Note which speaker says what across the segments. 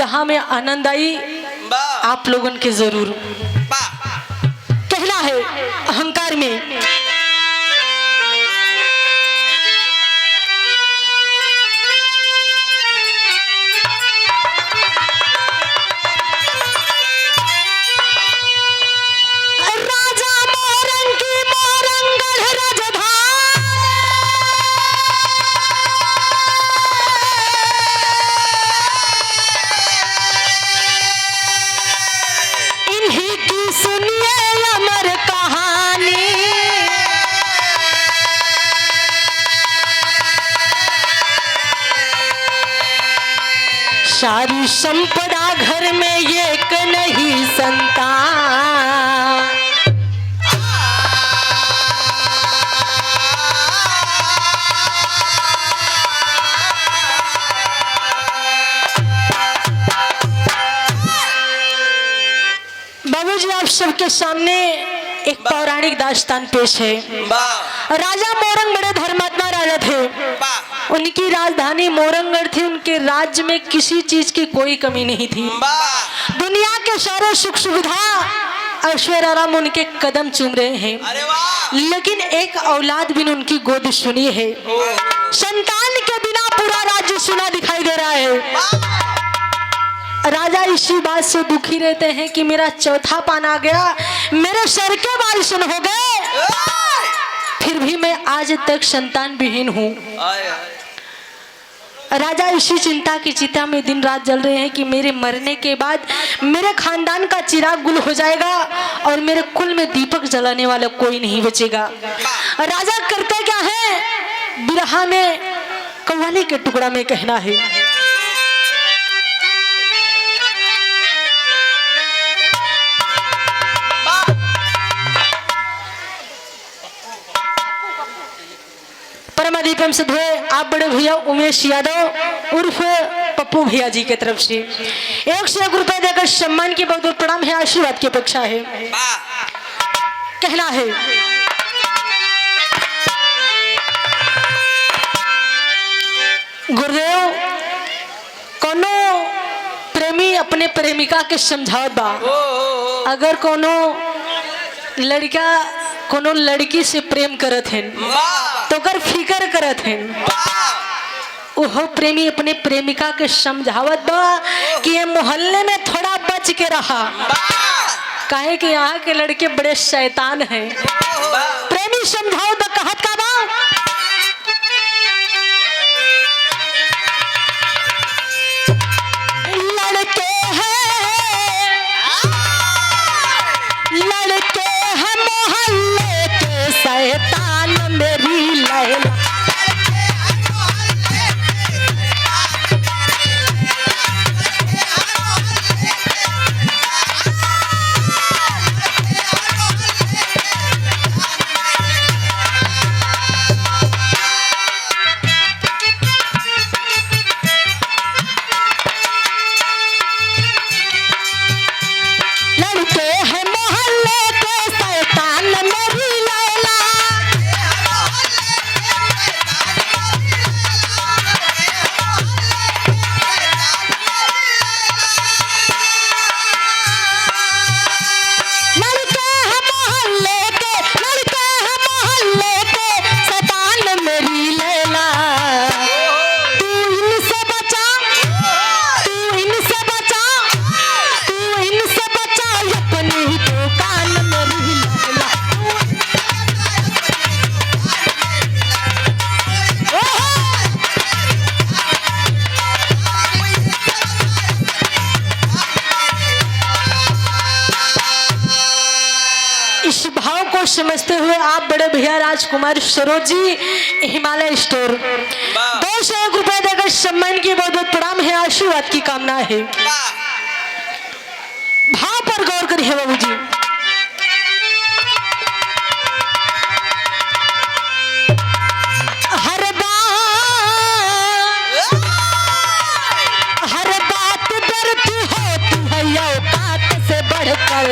Speaker 1: बिरहा में आनंद आई आप लोगन के जरूर। कहना है अहंकार में सारी संपदा घर में एक नहीं संतान। बाबूजी आप सबके सामने एक पौराणिक दास्तान पेश है। राजा मोरंग बड़े धर्मात्मा राजा थे। उनकी राजधानी मोरंगढ़ थी। उनके राज्य में किसी चीज की कोई कमी नहीं थी। दुनिया के सारे सुख सुविधा ऐश्वर्य आराम उनके कदम चूम रहे हैं, लेकिन एक औलाद बिन उनकी गोद सुनी है। संतान के बिना पूरा राज्य सुना दिखाई दे रहा है। राजा इसी बात से दुखी रहते हैं कि मेरा चौथा पान आ गया, मेरे सर के बाल सुन हो गए, फिर भी मैं आज तक संतान विहीन हूँ। राजा इसी चिंता की चिता में दिन रात जल रहे हैं कि मेरे मरने के बाद मेरे खानदान का चिराग गुल हो जाएगा और मेरे कुल में दीपक जलाने वाला कोई नहीं बचेगा। राजा करते क्या है, बिरहा में कव्वाली के टुकड़ा में कहना है, परमादीपम से धोए आप बड़े भैया उमेश यादव उर्फ पप्पू भैया जी की तरफ से 101 रुपए देकर सम्मान की बहुत बहुत प्रणाम है, आशीर्वाद की अपेक्षा है। कहना है, गुरुदेव कोनो प्रेमी अपने प्रेमिका के समझावत बा, अगर कोनो लड़का कोनो लड़की से प्रेम करत हैं तो कर फिकर करत हैं, ओहो प्रेमी अपने प्रेमिका के समझावत बा कि ये मोहल्ले में थोड़ा बच के रहा, काहे कि यहाँ के लड़के बड़े शैतान हैं। प्रेमी समझाओ तो कहत का बा, लड़के हैं मोहल्ले के शैतान मेरी लैला। समझते हुए आप बड़े भैया राजकुमार सरोज जी हिमालय स्टोर 201 रुपए देकर सम्मान की बहुत बहुत प्रणाम है, आशीर्वाद की कामना है। भाव पर गौर करिए बाबू जी, हर बात डरती हो तुम औकात से बढ़कर,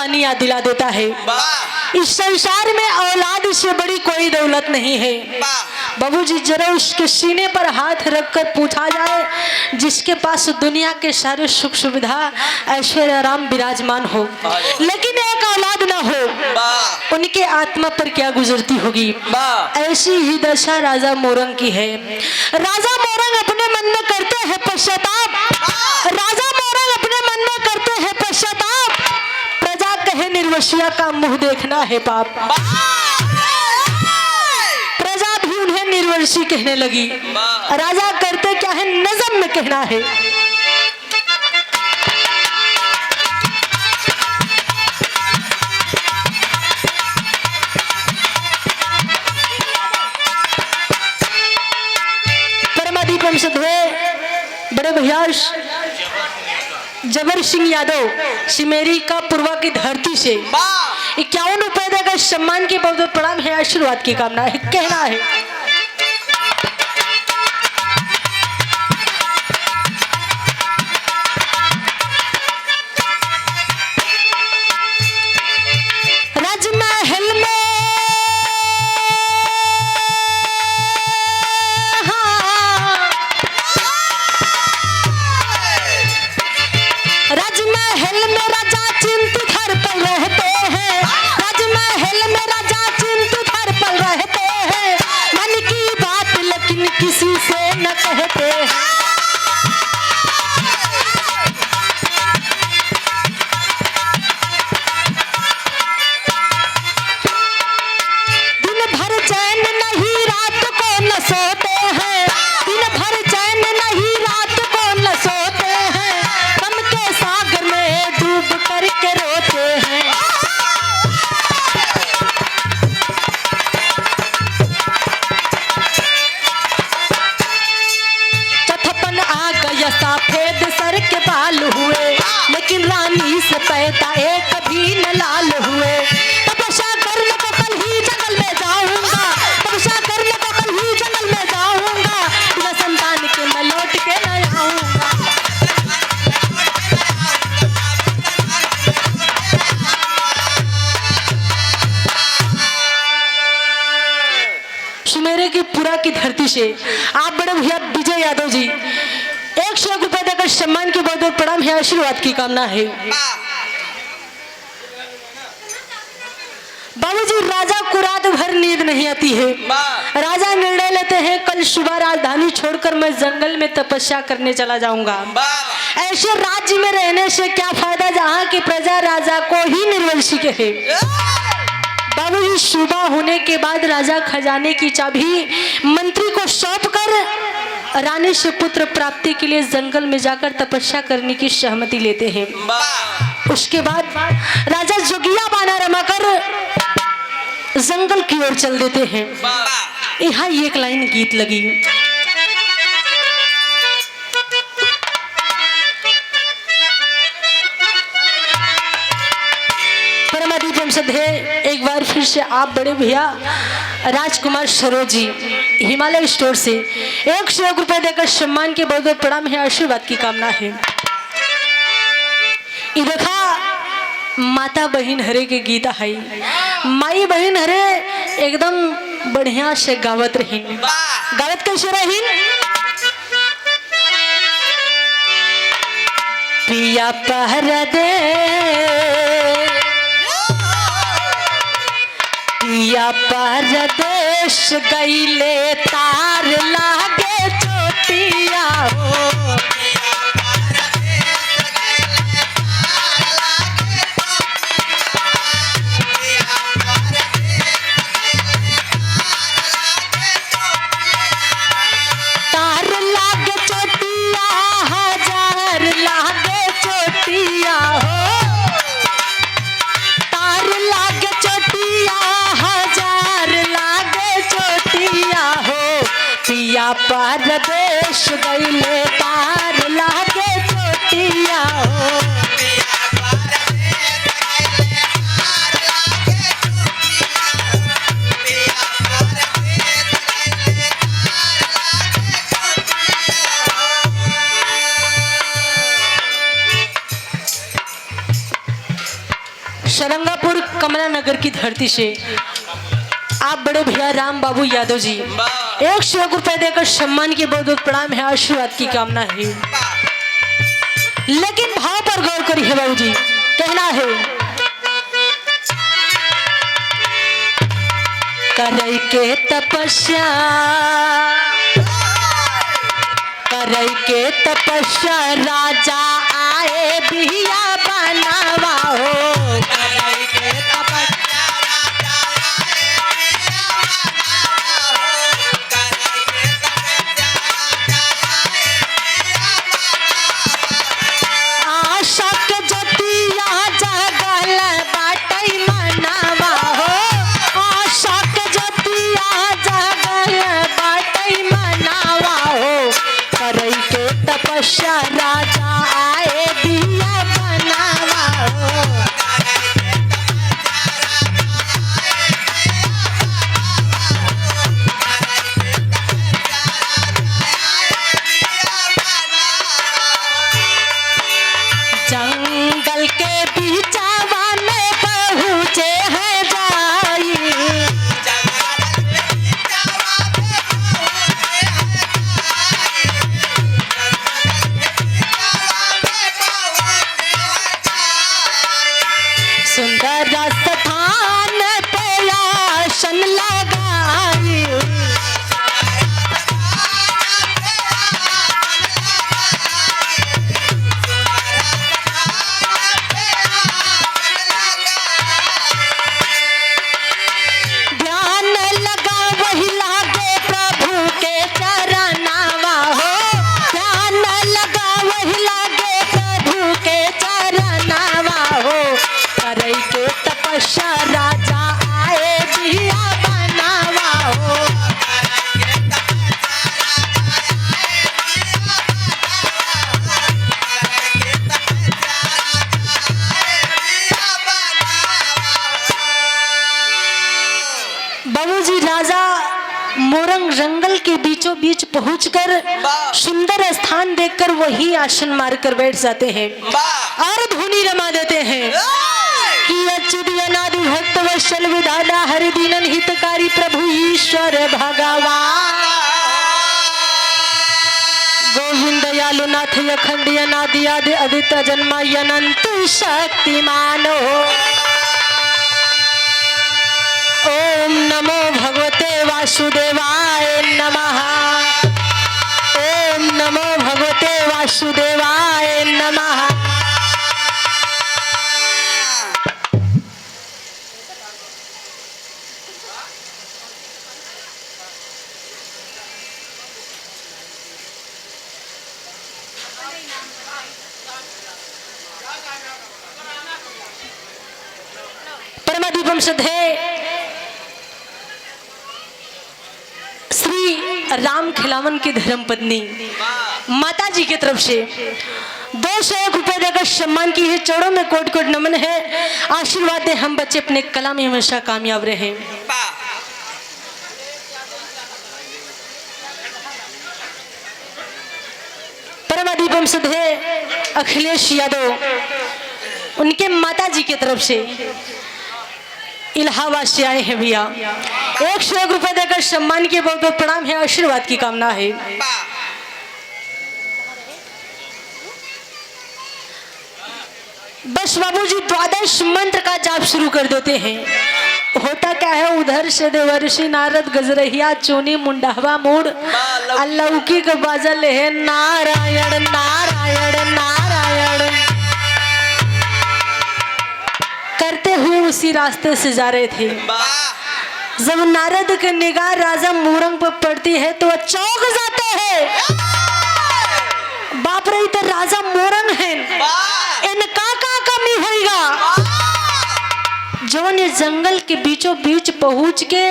Speaker 1: पानी याद दिला देता है। इस संसार में औलाद से बड़ी कोई दौलत नहीं है। बाबूजी जरा उसके सीने पर हाथ रखकर पूछा जाए जिसके पास दुनिया के सारे सुख सुविधा ऐश्वर्य आराम विराजमान हो, लेकिन एक औलाद ना हो, उनके आत्मा पर क्या गुजरती होगी। ऐसी ही दशा राजा मोरंग की है। राजा मोरंग अपने मन में करते हैं पश्चाताप, राजा मोरंग अपने मन में करते हैं पश्चाताप। प्रजा कहे निर्वसिया का मुंह देखना है पाप। प्रजा भी उन्हें निर्वंशी कहने लगी। राजा करते क्या है, नज़म में कहना है। परमादीपम से धोए बड़े भैया जबर सिंह यादव सिमेरी का पूर्वा की धरती से 51 रुपए देकर सम्मान के बहुत प्रणाम है, आशीर्वाद की कामना है, कहना है। राजमहल में राजा चिंतित हर पल रहते हैं। राजमहल में राजा चिंतित हर पल रहते हैं। मन की बात लेकिन किसी से न कहते हैं। दिन भर चैन नहीं रात को न सोते हैं। दिन भर चैन नहीं रात को न सोते हैं। गम के सागर में डूब करके रोते हैं। चथपन आ गया सफेद सर के बाल हुए, लेकिन रानी से पैदा एक भी न लाल हुए। तपस्या करने को कल ही जंगल में जाऊंगा, तपस्या करने को कल ही जंगल में जाऊंगा। बिना संतान के मैं लौट के न आऊंगा। सुमेरे की पुरा की धरती से आप बड़े भैया विजय यादव जी 101 रुपए देकर सम्मान के बहुत बहुत प्रणाम है, आशीर्वाद की कामना है। बाबूजी राजा को रात भर नींद नहीं आती है। राजा निर्णय लेते हैं कल सुबह राजधानी छोड़कर मैं जंगल में तपस्या करने चला जाऊंगा। ऐसे राज्य में रहने से क्या फायदा जहाँ की प्रजा राजा को ही निर्वंशी कहे। बाबूजी सुबह होने के बाद राजा खजाने की चाबी मंत्री को सौंप कर रानी से पुत्र प्राप्ति के लिए जंगल में जाकर तपस्या करने की सहमति लेते हैं। उसके बाद राजा जोगिया बाना रमाकर जंगल की ओर चल देते हैं। यहाँ एक लाइन गीत लगी। परमादीपम सधे एक बार फिर से आप बड़े भैया राजकुमार सरोज जी हिमालय स्टोर से 101 रुपए देकर सम्मान के बहुत बहुत प्रणाम है, आशीर्वाद की कामना है। ये देखा माता बहन हरे के गीत है। माई बहन हरे एकदम बढ़िया से गावत रहीन। गावत कैसे रहीन? पिया पहरा दे, पिया परदेश गईले तार लागे चोटिया हो। तार लागे चोटिया हजार लागे चोटिया हो। तार लागे चोटिया हजार लागे चोटिया हो। पिया परदेश गईले तार लागे चोटिया हो। नगर की धरती से आप बड़े भैया राम बाबू यादव जी 101 रुपए देकर सम्मान की बहुत बहुत प्रणाम है, आशीर्वाद की कामना है। लेकिन भाव पर गौर करिए बाबू जी, कहना है करई के तपस्या, करई के तपस्या राजा आए बिया बनावा हो। करई के तपस्या राजा आए बिया बनावा हो। करई के तपस्या राजा आए बिया बनावा हो। आशा के जतिया जगल बाटई मनावा हो। आशा के जतिया जगल बाटई मनावा हो। करई के तपस्या राजा आए बिया बनावा हो। जंगल के बीचवा में पहुँचे हैं जाई। सुंदर स्थान पे आसन लगाई। ध्यान लगा वही लागे प्रभु के चरनावा हो। ध्यान लगा वही लागे प्रभु के चरनावा हो। करई के तपस्या राजा आए बिया बनावा हो। बाबूजी राजा मोरंग जंगल के बीचों बीच पहुंचकर सुंदर स्थान देखकर वही आसन मारकर बैठ जाते हैं और धुनी रमा देते हैं कि अच्युत अनादि भक्त वत्सल विधाता हरि दीनन हितकारी प्रभु ईश्वर भगवान गोविंद दयालु नाथ अखंड अनादि आदि अदित जन्मा अनंत शक्तिमान हो। ओम नमो भगवते वासुदेवाय नमः। ओम नमो भगवते वासुदेवाय नमः। परमादीपम सधे श्री राम खिलावन की धर्म पत्नी माता जी की तरफ से 201 रुपए देकर सम्मान की है। चरणों में कोट कोट नमन है। आशीर्वाद दे हम बच्चे अपने कला में हमेशा कामयाब रहे। परमादीपम सधे अखिलेश यादव उनके माता जी की तरफ से इलाहाबाद से आए हैं भैया। 101 रुपए देकर सम्मान के बहुत बहुत प्रणाम है, आशीर्वाद की कामना है। बस बाबूजी द्वादश मंत्र का जाप शुरू कर देते हैं। होता क्या है, उधर से देवर्षि नारद गजरहिया चोनी मुंडावा मूड अलौकिक बाजल है नारायण नारायण नारायण करते हुए उसी रास्ते से जा रहे थे। जब नारद की निगाह राजा मोरंग पर पड़ती है तो वह चौंक जाते हैं। बाप रे, तो राजा मोरंग है, इनका का कमी होगा जो ने जंगल के बीचों बीच पहुंच के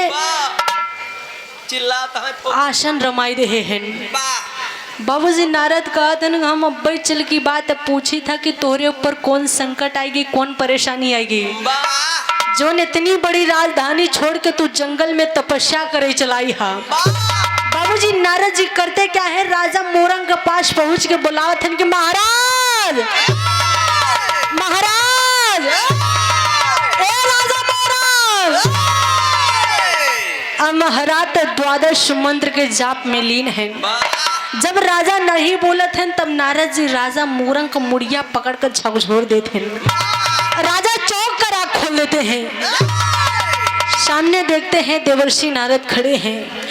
Speaker 1: चिल्लाता है आसन रमाई रहे हैं। बाबूजी नारद कहते हैं हम अब्बई चल की बात पूछी था कि तोरे ऊपर कौन संकट आएगी, कौन परेशानी आएगी, जो ने इतनी बड़ी राजधानी छोड़ के तू जंगल में तपस्या करे चलाई हा। बाबूजी नारद जी करते क्या है, राजा मोरंग के पास पहुंच के बुलावत हैं कि महाराज महाराज, ए राजा मोरंग अमहरात द्वादश मंत्र के जाप में लीन है। जब राजा नहीं बोलत हैं तब नारद जी राजा मोरंग को मुड़िया पकड़कर झकझोर देते हैं। राजा चौंक कर आँख खोल लेते हैं, सामने देखते हैं देवर्षि नारद खड़े हैं।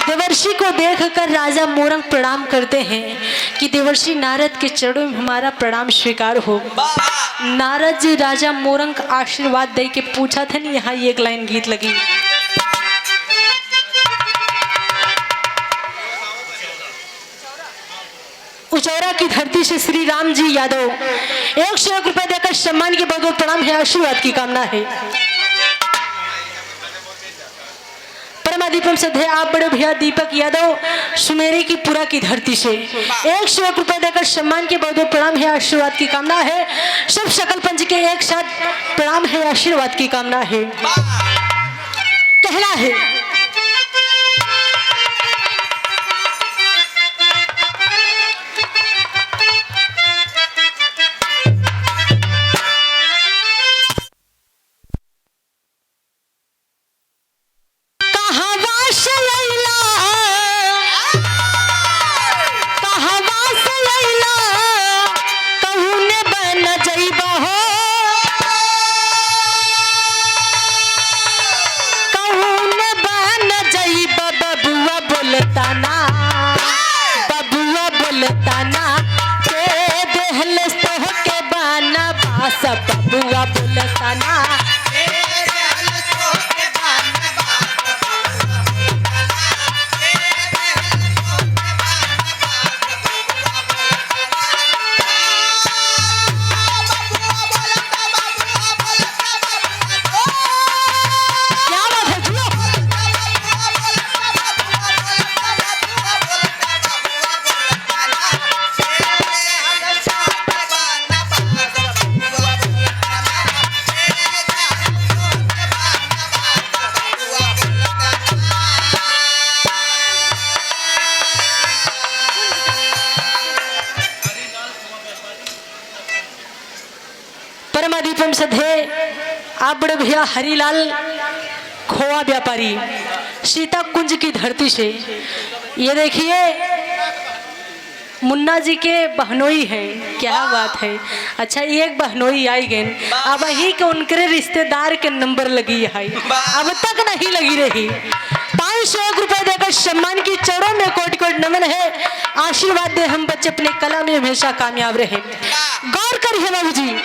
Speaker 1: देवर्षि को देखकर राजा मोरंग प्रणाम करते हैं कि देवर्षि नारद के चरणों में हमारा प्रणाम स्वीकार हो। नारद जी राजा मोरंग का आशीर्वाद दे के पूछा था, नहीं यहाँ एक लाइन गीत लगी। उचौरा की धरती से श्री राम जी यादव 101 रुपए देकर सम्मान के बदौलत प्रणाम है, आशीर्वाद की कामना है। परमादीपम सधे आप बड़े भैया दीपक यादव सुमेरी की पुरा की धरती से 101 रुपए देकर सम्मान के बदौलत प्रणाम है, आशीर्वाद की कामना है। सब सकल पंच के एक साथ प्रणाम है, आशीर्वाद की कामना है। कहना है बबुआ बोलताना परमादीपम सधे आप बड़े भैया हरिलाल खोआ व्यापारी सीता कुंज की धरती से, ये देखिए मुन्ना जी के बहनोई हैं, क्या बात है। अच्छा एक बहनोई आई गई, अब ही के उनके रिश्तेदार के नंबर लगी है, अब तक नहीं लगी रही। 501 रुपए देकर सम्मान की चरणों में कोटि कोटि नमन है, आशीर्वाद दे हम बच्चे अपने कला में हमेशा कामयाब रहे। गौर करिए बाबू जी,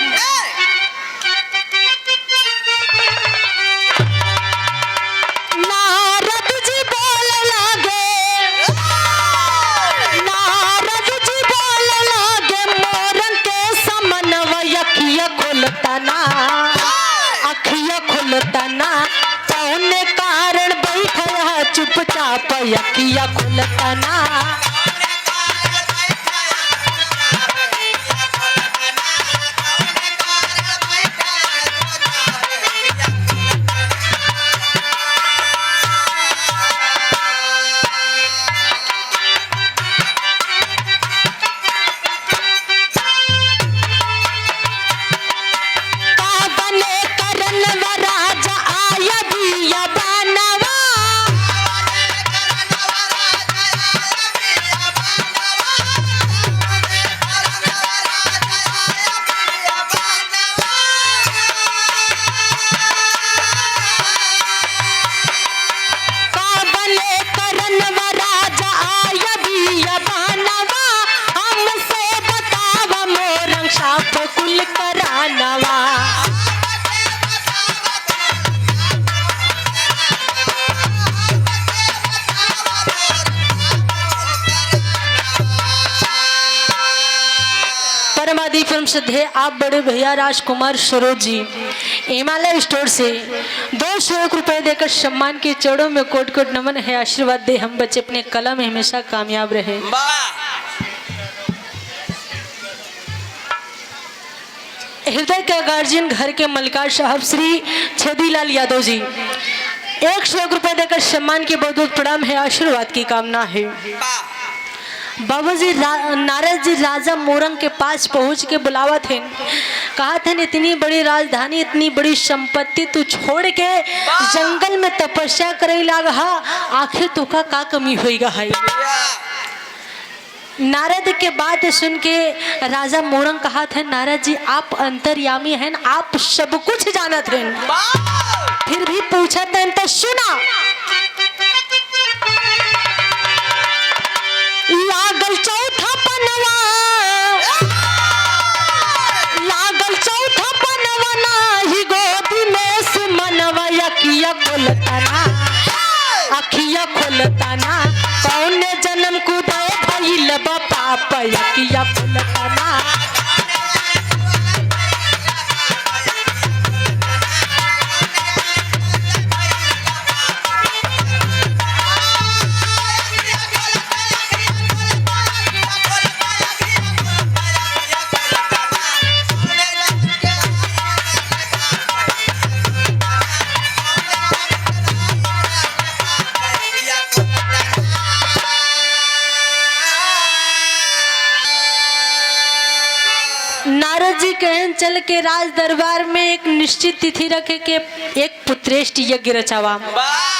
Speaker 1: अखिया खुलताना कौन कारण बैठा चुपचाप, अखिया खुलताना परमादी फिल्म से आप बड़े भैया राजकुमार सरोज जी हिमालय स्टोर से 201 रुपए देकर सम्मान के चरणों में कोट कोट नमन है, आशीर्वाद दे हम बच्चे अपने कला में हमेशा कामयाब रहे। हृदय के गार्जियन घर के मलकार साहब श्री छदीलाल यादव जी 101 रुपए देकर सम्मान के बहुत बहुत प्रणाम है, आशीर्वाद की कामना है। बाबूजी नारद जी राजा मोरंग के पास पहुंच के बुलावा थे, कहा थे इतनी बड़ी राजधानी इतनी बड़ी संपत्ति तू छोड़ के जंगल में तपस्या करे लगा, आखिर तुका का कमी होएगा है। नारद के बात सुन के राजा मोरंग कहा थे नारद जी आप अंतर्यामी हैं, आप सब कुछ जानत हैं, फिर भी पूछत हैं तो सुना। लागल चौथा पनवा, लागल चौथा पनवा नाही गोदी में सुमनवा, अखिया खोलताना अखिया खोलताना कौन जन्म कुदे भइल बा पाप, अखिया खोलताना। नारद जी कहन चल के राज दरबार में एक निश्चित तिथि रखे के एक पुत्रेष्ट यज्ञ रचावा,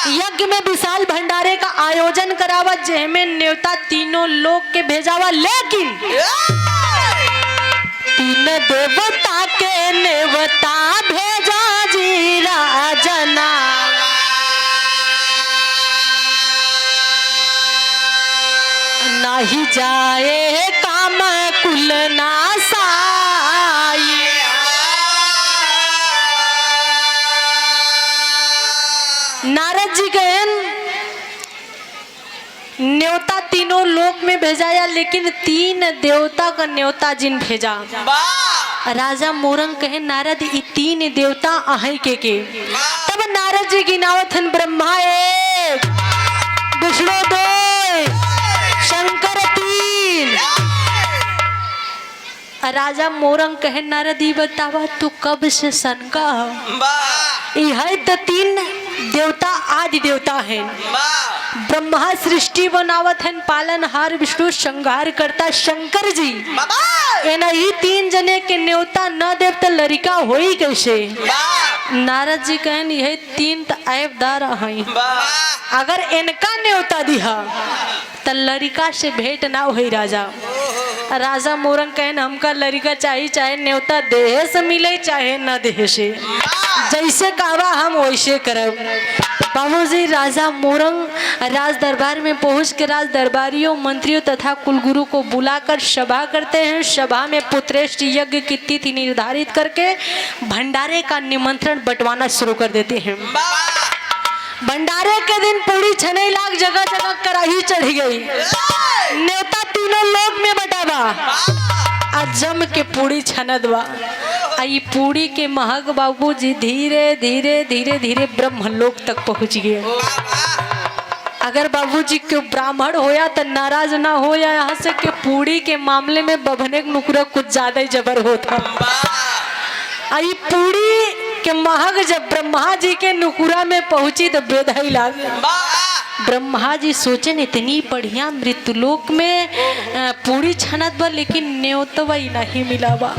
Speaker 1: यज्ञ में विशाल भंडारे का आयोजन करावा, जेमे न्योता तीनों लोग के भेजावा, लेकिन तीन देवता के नेवता भेजा जी राजना। नहीं जाए काम कुल नासाई, नारद जी कहन न्योता तीनों लोक में भेजाया, लेकिन तीन देवता का न्योता जिन भेजा। राजा मोरंग कहे नारद ई तीन देवता आहे के तब नारद जी गिनावत हन ब्रह्मा एक, विष्णु दो, शंकर तीन। राजा मोरंग कहे नारद ई बतावा तू कब से शंका है तो तीन देवता आदि देवता हैं, ब्रह्मा सृष्टि बनावत हैं, पालनहार विष्णु संहार करता शंकर जी। ही तीन जने के न्योता न देव तो लड़का होई कैसे। नारद जी कहन यह तीन तो ऐबदार हैं, अगर इनका न्योता दिहा तो लड़का से भेंट ना हुई। राजा राजा मोरंग कहन हमका लड़का चाहिए, चाहे न्योता देह से मिले चाहे न देह से, जैसे कहवा हम वैसे करब। बाबूजी राजा मोरंग राज दरबार में पहुंच के राज दरबारियों मंत्रियों तथा कुलगुरु को बुलाकर सभा करते हैं। सभा में पुत्रेष्ट यज्ञ की तिथि निर्धारित करके भंडारे का निमंत्रण बंटवाना शुरू कर देते हैं। भंडारे के दिन पूरी छने लाख जगह जगह कराही चढ़ी गई, न्योता तीनों लोग में बटावा, जम के पूरी छनदवा। आई पूरी के महक बाबूजी धीरे धीरे धीरे धीरे ब्रह्मलोक तक पहुंच गए। अगर बाबूजी के ब्राह्मण होया तो नाराज ना हो, या यहाँ से के पूरी के मामले में बभने नुकरा कुछ ज्यादा ही जबर होता। आई पूरी के महक जब ब्रह्मा जी के नुकुरा में पहुंची तो बेदाई लागे। ब्रह्मा जी सोचन इतनी बढ़िया मृत्युलोक में पूरी छनत बा, लेकिन न्योतवा नहीं मिला बा।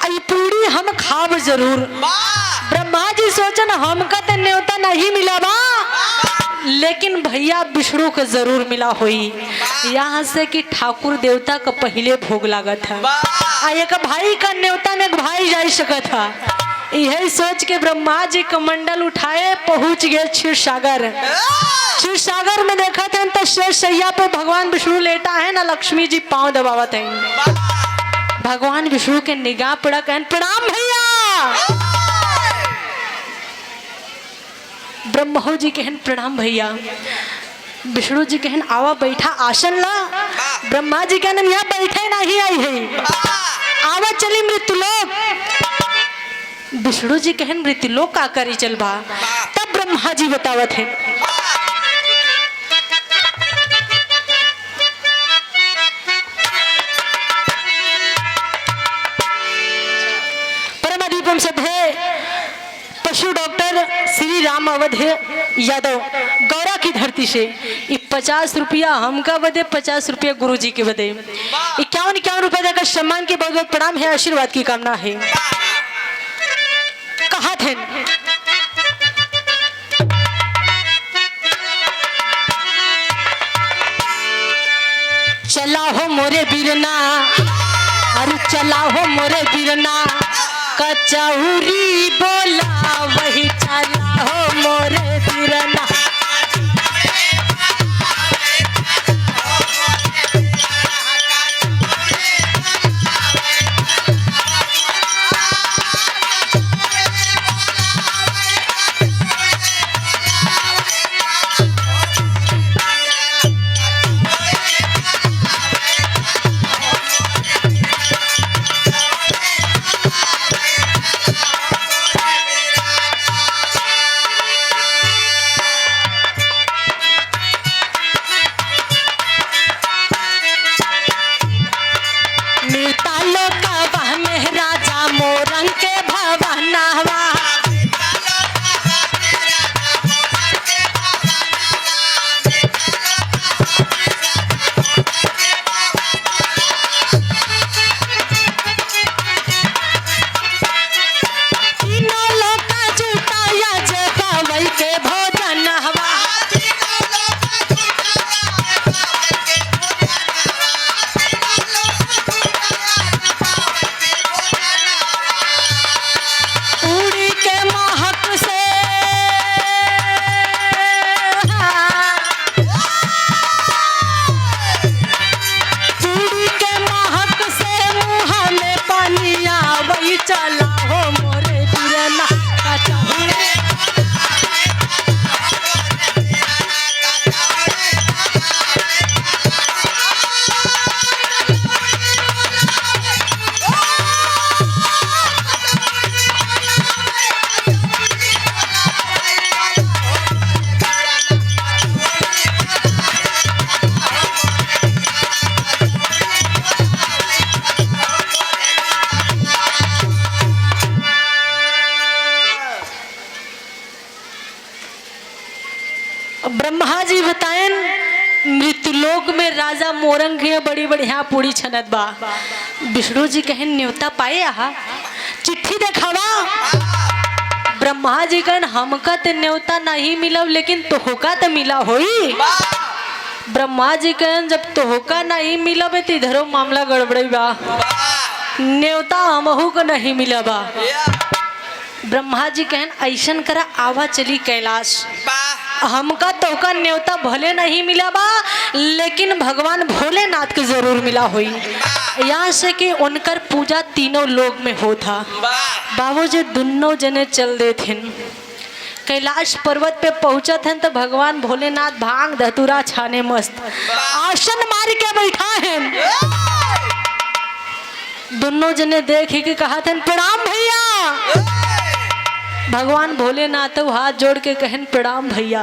Speaker 1: आई पूरी हम खाब जरूर। ब्रह्मा जी सोचन हमका तो न्योता नहीं मिला बा, लेकिन भैया विष्णु को जरूर मिला हुई। यहाँ से कि ठाकुर देवता का पहले भोग लगा था, एक भाई का न्योता में भाई जा सका था। यही सोच के ब्रह्मा जी कमंडल उठाए पहुंच गए क्षीर सागर। क्षीर सागर में देखा था तो शेष सैया पे भगवान विष्णु लेटा है ना, लक्ष्मी जी पांव दबावत है। भगवान विष्णु के निगाह पड़ा, कहन प्रणाम भैया। ब्रह्मा जी कहन प्रणाम भैया। विष्णु जी कहन आवा बैठा आसन ला। ब्रह्मा जी कहन यहाँ बैठे नहीं आई है, आवा चली मृत्युलोक। विष्णु जी कहन मृत्युलोक का करी चल बा। तब ब्रह्मा जी बतावत है परमादीपम सभे पशु डॉक्टर श्री राम अवध यादव गौरा की धरती भक्ति से 50 रुपया हमका बदे, 50 रुपया गुरु जी के बदे, 51 रुपया देकर सम्मान के बहुत बहुत प्रणाम है, आशीर्वाद की कामना है। कहा थे चला हो मोरे बीरना, अरे चला हो मोरे बीरना, कचौरी बोला वही चला हो मोरे बीरना। ब्रह्मा जी बताएं मृत्युलोक में राजा मोरंग के बड़ी बढ़िया पूरी छनत बा। विष्णु जी कहें न्योता पाए आहा चिट्ठी देखावा। ब्रह्मा जी कहें हमका ते न्योता नहीं मिला लेकिन तोहका तो मिला होई। ब्रह्मा जी कहें जब तोहका नहीं मिला बे तो इधरो मामला गड़बड़ी बा, न्योता हमहू को नहीं मिला बा। ब्रह्मा जी कहें ऐसन करा आवा चली कैलाश, हमका तोका न्योता भले नहीं मिला बा लेकिन भगवान भोलेनाथ के जरूर मिला हुई। यहाँ से कि उनकर पूजा तीनों लोक में हो था। बाबू जी दोनों जने चल दे थे, कैलाश पर्वत पे पहुंचा थे तो भगवान भोलेनाथ भांग धतूरा छाने मस्त आसन मार के बैठा है। दोनों जने देख के कहा थे प्रणाम भैया। भगवान भोलेनाथ हाथ जोड़ के कहन प्रणाम भैया।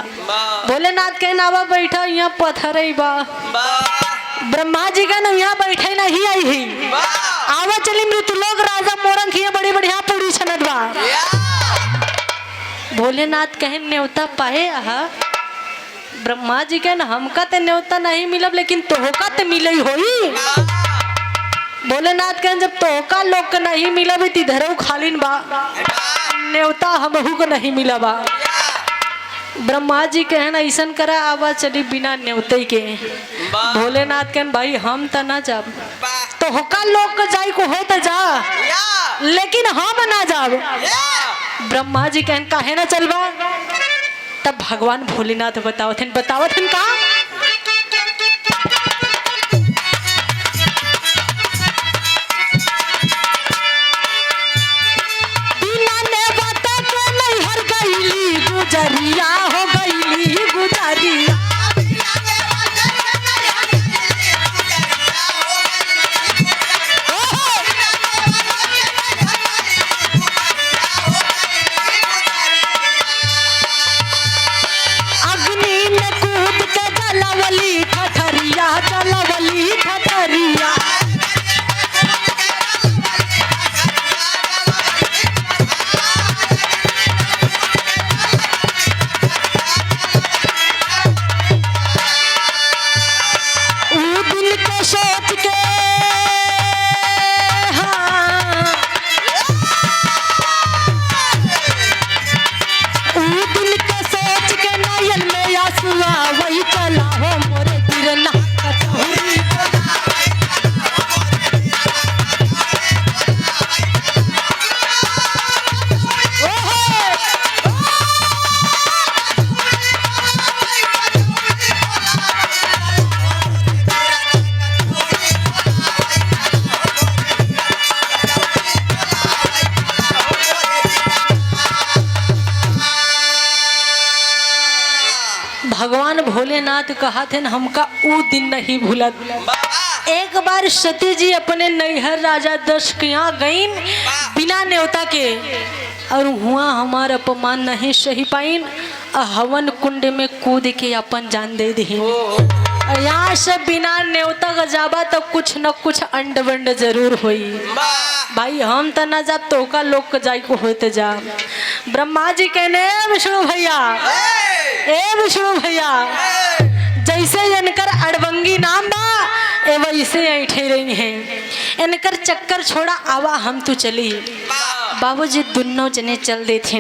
Speaker 1: भोलेनाथ कहन आवा बैठा यहाँ पत्थर बा। ब्रह्मा जी कहन यहाँ बैठे नहीं आई ही, आवा चली मृत्युलोक राजा मोरंग ही बड़ी बढ़िया पूरी छनत बा। भोलेनाथ कहन न्योता पाए आहा। ब्रह्मा जी कहन हमका ते न्योता नहीं मिलब लेकिन तोहका ते मिले होई। भोलेनाथ कहन जब तोहका लोग नहीं मिला भी तिधरो खालिन बा, न्योता हमहू को नहीं मिला बा। ब्रह्मा जी कहन ऐसन करा आवा चली बिना न्योते के। भोलेनाथ कहन भाई हम त ना जाब, तो होका लोग को जाई को हो तो जा लेकिन हम ना जाब। ब्रह्मा जी कहन काहे ना चलबा। तब भगवान भोलेनाथ बतावत हन का गुजरिया हो गईली गुजरिया। अग्नि में कूद के जलवली ठठरिया जलवली ठठरिया। भगवान भोलेनाथ कहा थे हमका ऊ दिन नहीं भूलत। एक बार सती जी अपने नैहर राजा दक्ष के यहाँ गई बिना न्योता के और हुआ हमारा अपमान नहीं सही पाइन, हवन कुंड में कूद के अपन जान दे दी। यहाँ से बिना न्योता का जाबा तो कुछ न कुछ अंड बंड जरूर हुई। भाई हम तो न जा तो का लोग जाई को होते जा। ब्रह्मा जी कहने विष्णु भैया, ए विष्णु भैया, जैसे इनकर अड़बंगी नाम बा ए वैसे ऐठे रही हैं, इनकर चक्कर छोड़ा आवा हम तो चली। बाबूजी दोनों जने चल दे थे।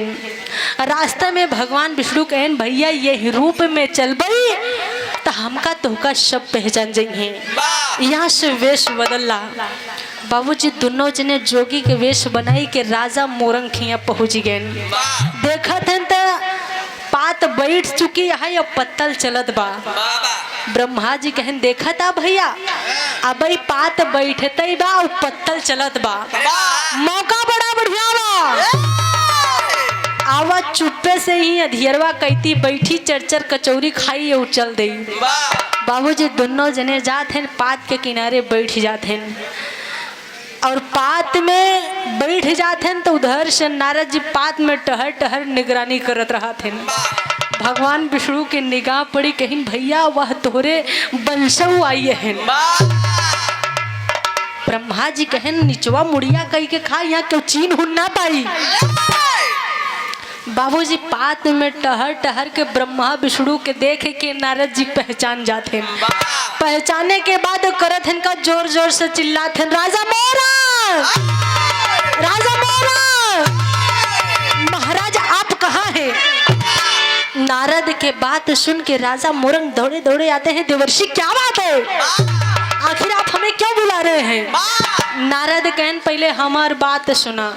Speaker 1: रास्ते में भगवान विष्णु कहन भैया यही रूप में चल बई तो हमका तोहका सब पहचान जाइए। यहाँ से वेश बदलला। बाबूजी दोनों जने जोगी के वेश बनाई के राजा मोरंग खिया पहुँच गए। देखा थे तो पात बैठ चुकी है या पत्तल चलत बा। ब्रह्मा जी कहन देखा था भैया अब पात बैठते बा और पत्तल चलत बा, मौका बड़ा बढ़िया बा। आवा चुप्पे से ही अधियरवा कहती बैठी चरचर कचौरी खाई और चल दी। बाबूजी दोनों जने जाते हैं पात के किनारे बैठ जाते हैं और पात में बैठ जाते हैं तो उधर से नारद जी पात में टहर टहर निगरानी करत रहा थे। भगवान विष्णु के निगाह पड़ी कहीं भैया वह तोरे बंसऊ आई है। ब्रह्मा जी कहन निचवा मुड़िया कही के खा यहाँ क्यों चीन हुन ना पाई। बाबूजी पात में टहर टहर के ब्रह्मा विष्णु के देख के नारद जी पहचान जाते। पहचाने के बाद करत हैं का जोर जोर से चिल्लाते हैं राजा मोरंग, राजा मोरंग, महाराज आप कहाँ हैं। नारद के बात सुन के राजा मोरंग दौड़े दौड़े आते हैं। देवर्षि क्या बात है, आखिर आप हमें क्यों बुला रहे हैं। नारद कहन पहले हमार बात सुना।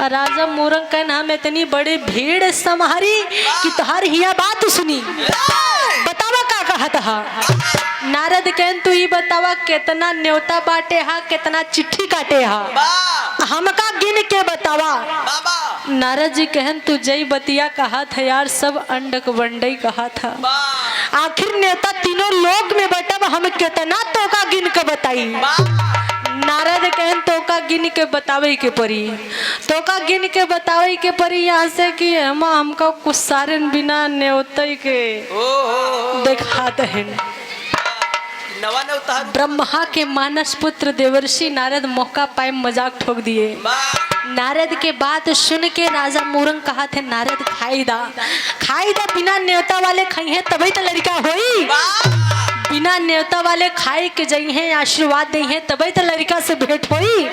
Speaker 1: राजा मोरंग कहन हम इतनी बड़ी भीड़ समारी कि तुहार हिया बात सुनी, बतावा का कहा था। नारद कहन तू ही बतावा कितना न्योता बाटे हा, कितना चिट्ठी काटे हा, हमका गिन के बतावा। नारद जी कहन तू जय बतिया कहा था यार, सब अंडक वंडई कहा था, आखिर न्योता तीनों लोक में बटब हम कितना तो का गिन के बताई। नारद कहन तो का गिन के बतावे के परी, तो का गिन के बतावे के परी यहाँ से कि हमका कुछ सारन बिना न्योते के दिखाते हैं। ब्रह्मा के मानस पुत्र देवर्षि नारद मौका पाए मजाक ठोक दिए। नारद के बात सुन के राजा मोरंग कहा थे नारद खाई दा बिना न्योता वाले खाई है तभी तो लड़का होई, बिना न्योता वाले खाए के जाई है आशीर्वाद दे है तभी तो लड़का से भेंट होई।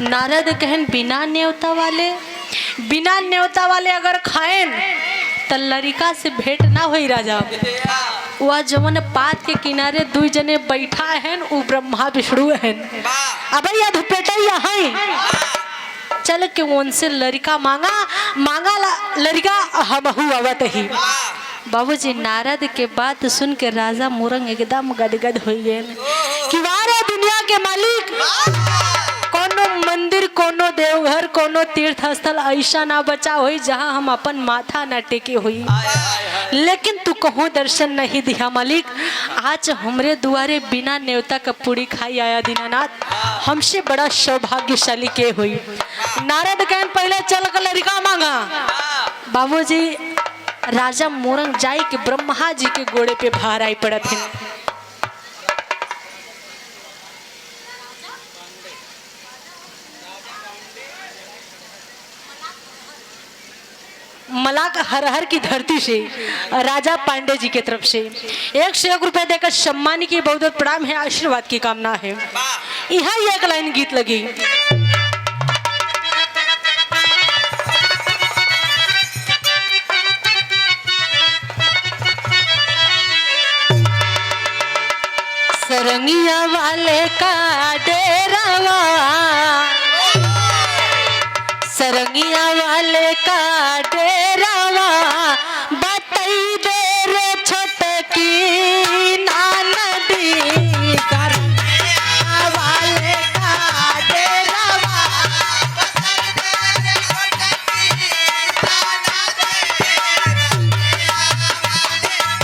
Speaker 1: नारद कहन बिना न्योता वाले अगर खाएन तो लड़का से भेंट ना होई राजा। वह जवन पात के किनारे दू जने बैठा है वो ब्रह्मा विष्णु है। अब यह धुपेटा है चल के उनसे लड़का मांगा लड़का हमहू आवत ही। बाबूजी नारद के बात सुन के राजा मोरंग एकदम गदगद हो गए कि वारे दुनिया के मालिक, कोनो मंदिर, कोनो देवघर, कोनो तीर्थ स्थल ऐसा ना बचा हुई जहां हम अपन माथा न टेके हुई, लेकिन तू कहो दर्शन नहीं दिया मालिक। आज हमरे दुआरे बिना न्योता का पूरी खाई आया दीनानाथ, हमसे बड़ा सौभाग्यशाली के हुई। नारद कहन पहले चल कर लड़का मांगा। बाबूजी राजा मोरंग जाई के ब्रह्मा जी के गोड़े पे भार आई पड़त है। मलाक हरहर की धरती से राजा पांडे जी की तरफ से 101 रुपए देकर सम्मान की बहुत बहुत प्रणाम है, आशीर्वाद की कामना है। यहाँ एक लाइन गीत लगी। सरंगिया वाले का डेरावा, सरंगिया वाले का डेरावा, बताई दे रे छोटकी नानदी, सरंगिया वाले का डेरावा, बताई दे रे छोटकी नानदी, सरंगिया वाले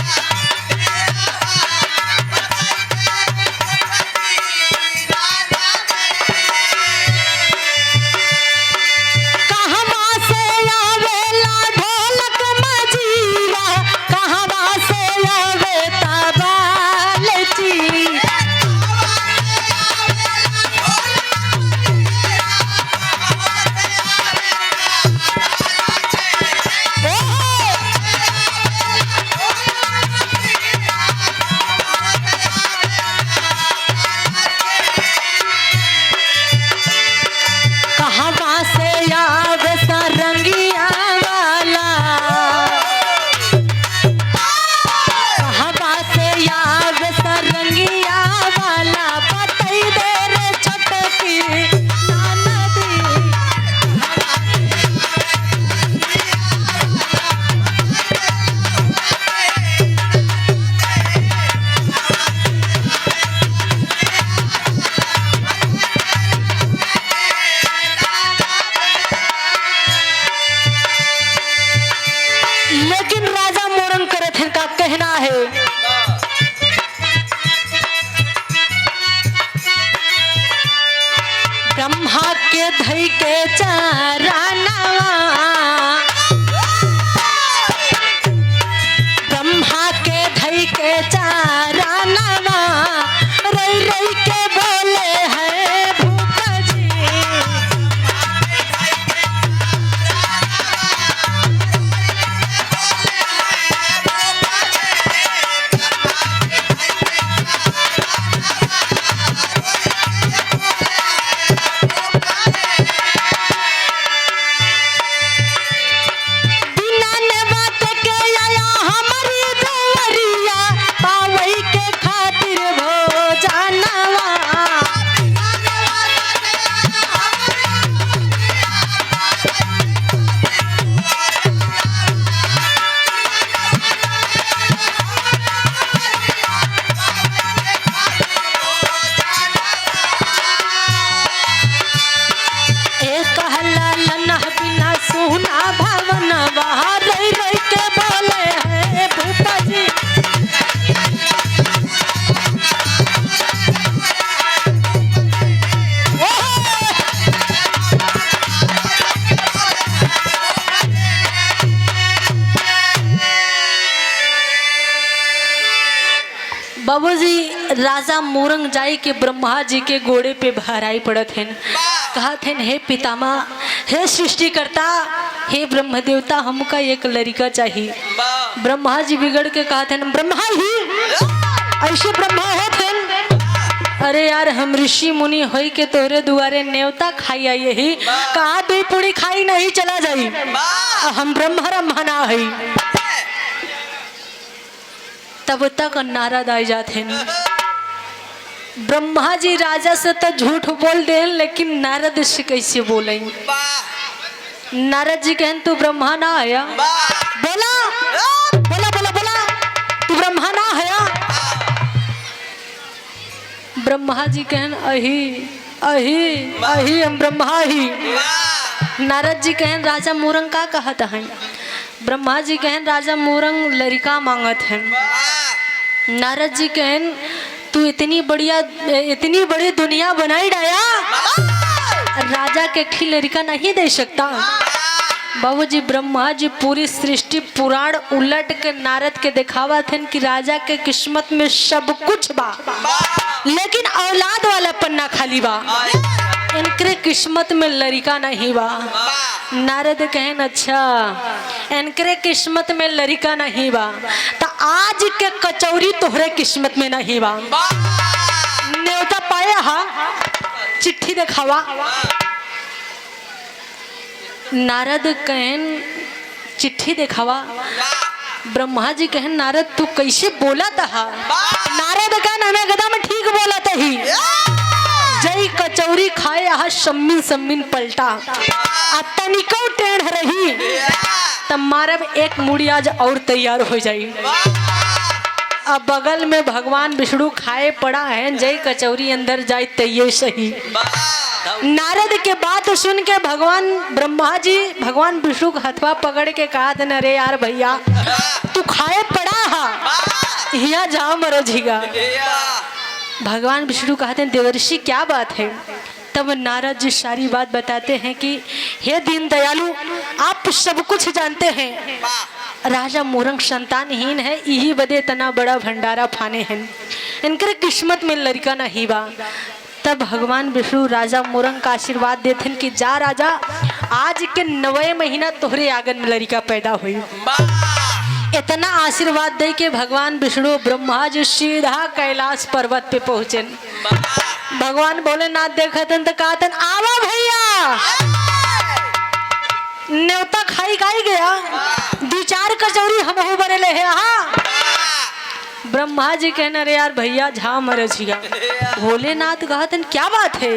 Speaker 1: है। ब्रह्मा के धई के चरणवा, ब्रह्मा के धई के चरणवा, रई रई के बोले हैं भूप जी। बाबूजी राजा मोरंग जाई के ब्रह्मा जी के घोड़े पे भराई पड़त हैं। कहत हैं हे पितामह, हे सृष्टिकर्ता, हे ब्रह्म देवता, हमका एक लड़का चाहिए। ब्रह्मा जी बिगड़ के कहत हैं ब्रह्मा ही ऐसे ब्रह्मा होत हैं? अरे यार हम ऋषि मुनि होई के तोरे दुआरे न्योता खाई आई ही, कहा दो पूरी खाई नहीं चला जाई, हम ब्रह्मा मना है। तब तक नारद आ जाते हैं। ब्रह्मा जी राजा से तो झूठ बोल दे, लेकिन नारद से कैसे बोलेंगे? नारद जी कहन तू ब्रह्मा ना आया? बोला बोला बोला बोला तू ब्रह्मा ना आया? ब्रह्मा जी कहन अही अही अही हम ब्रह्मा ही। नारद जी कहन राजा मोरंग का कहत है? ब्रह्मा जी कहन राजा मोरंग लड़का मांगत है। नारद जी कहन तू इतनी बड़ी दुनिया बनाई डाया, राजा के खी लड़का नहीं दे सकता। बाबूजी ब्रह्मा जी पूरी सृष्टि पुराण उलट के नारद के दिखावा थे कि राजा के किस्मत में सब कुछ बा, लेकिन औलाद वाला पन्ना खाली बा, इनके किस्मत में लड़का नहीं बा। नारद कहन अच्छा इनके किस्मत में लड़का नहीं बा, तो आज के कचौरी तोहरे किस्मत में नहीं बा। न्योता पाया हा, चिट्ठी दिखावा। नारद कहन चिट्ठी दिखावा। ब्रह्मा जी कहन नारद तू कैसे बोला था? नारद कहन हमें गदा में ठीक बोला था ही। जय कचौरी खाए यहाँ सम्मिन सम्मिन पलटा, तनिको टेढ़ रही तब मारब एक मुड़ी आज और तैयार हो जाई। अब बगल में भगवान विष्णु खाए पड़ा है, जय कचौरी अंदर जाए तैये सही। नारद के बात सुन के भगवान ब्रह्मा जी भगवान विष्णु का हथवा पकड़ के कहा था अरे यार भैया तू खाए पड़ा है, यहाँ जा मरो झीगा। भगवान विष्णु कहते हैं देवर्षि क्या बात है? तब नारद जी सारी बात बताते हैं कि हे दीन दयालु, आप सब कुछ जानते हैं, राजा मोरंग संतानहीन है, यही बदे तना बड़ा भंडारा फाने हैं, इनके किस्मत में लड़का नहीं बा। तब भगवान विष्णु राजा मोरंग का आशीर्वाद देते हैं कि जा राजा, आज के 9वें महीना तोहरे आंगन में लड़का पैदा हुई। इतना आशीर्वाद दे के भगवान विष्णु ब्रह्मा जी सीधा कैलाश पर्वत पे पहुंचे। भगवान भोलेनाथ देखतन तो कहतन आवा भैया, न्योता खाई खाई गया, 2-4 कचौरी हमहू बनेले है। हाँ ब्रह्मा जी कहने अरे यार भैया झा मरे झिया। भोलेनाथ कहतन क्या बात है?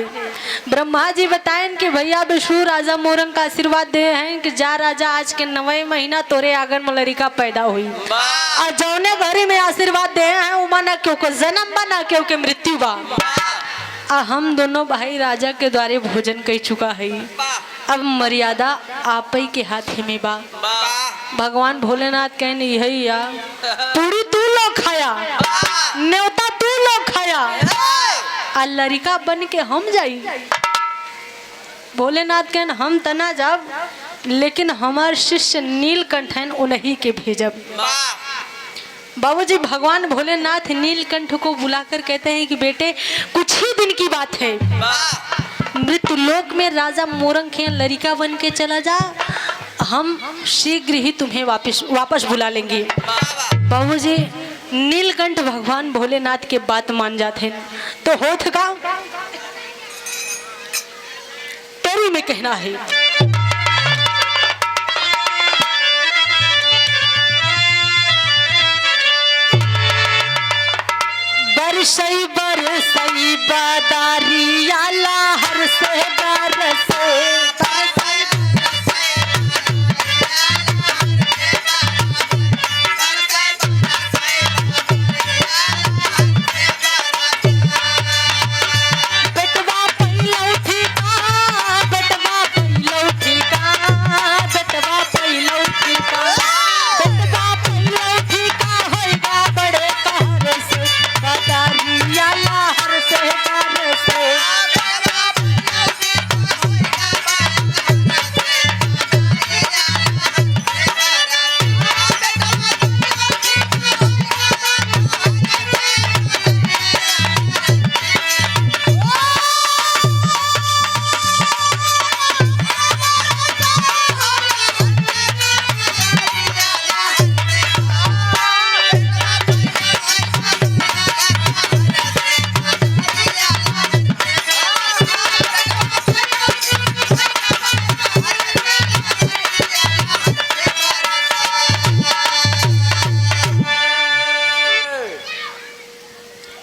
Speaker 1: ब्रह्मा जी बताएं कि भैया विष्णु राजा मोरंग का आशीर्वाद दे हैं कि जा राजा, आज के 9वें महीना तोरे आंगन में लड़का पैदा हुई, और जौने घरे में आशीर्वाद दे हैं उमा ना क्यों को जन्म बा ना क्यों के मृत्यु बा। हम दोनों भाई राजा के द्वारे भोजन कर चुका है, अब मर्यादा आप ही के हाथ में बा। भगवान भोलेनाथ कहने यही या पूरी तू लो, आ लड़का बन के हम जाई। भोलेनाथ कहन हम तना जाब, लेकिन हमार शिष्य नीलकंठ हैं उन्हीं के भेजब। बाबूजी भगवान भोलेनाथ नीलकंठ को बुलाकर कहते हैं कि बेटे कुछ ही दिन की बात है, मृत्यु लोक में राजा मोरंग के लड़का बन के चला जा, हम शीघ्र ही तुम्हें वापस बुला लेंगे। बाबूजी नीलकंठ भगवान भोलेनाथ के बात मान जाते हैं। तो होठ का तेरी में कहना है, बरसई बरसई बादारी आला हर से बरसे।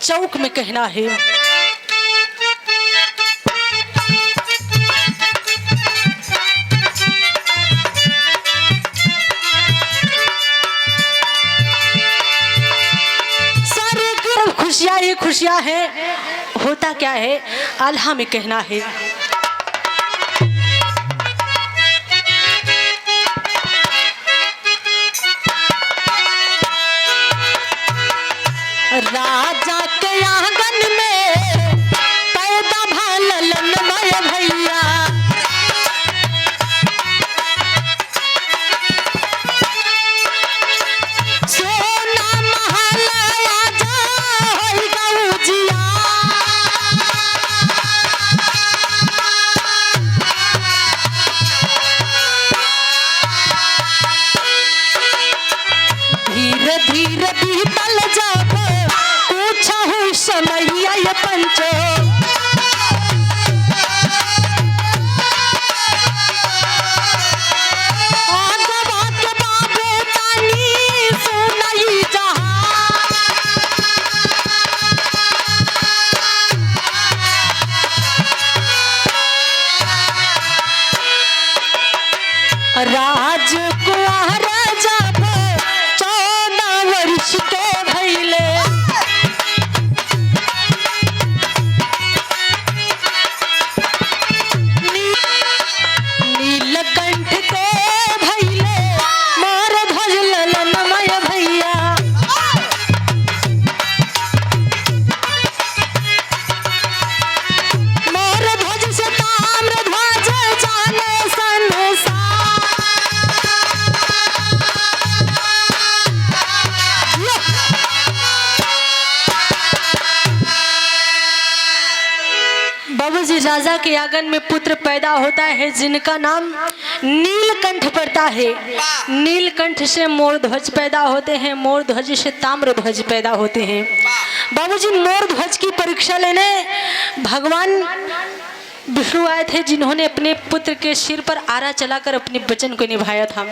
Speaker 1: चौक में कहना है, सारे खुशियां ही खुशियां है, होता क्या है आल्हा में कहना है, राजा के आंगन में पैदा भालन मय भैया, सोना महल आजा होई गौजिया, धीरे धीरे बीतल जाब समैया ये पंचो, आगवा के बाबू तानी सुनाई जहां, राजकुमार जब 14 वर्ष के भइले, बाबूजी राजा के आंगन में पुत्र पैदा होता है जिनका नाम नीलकंठ पड़ता है। नीलकंठ से मोरध्वज पैदा होते हैं, मोरध्वज से ताम्रध्वज पैदा होते हैं। बाबूजी मोरध्वज की परीक्षा लेने भगवान विष्णु आए थे, जिन्होंने अपने पुत्र के सिर पर आरा चलाकर अपने वचन को निभाया था।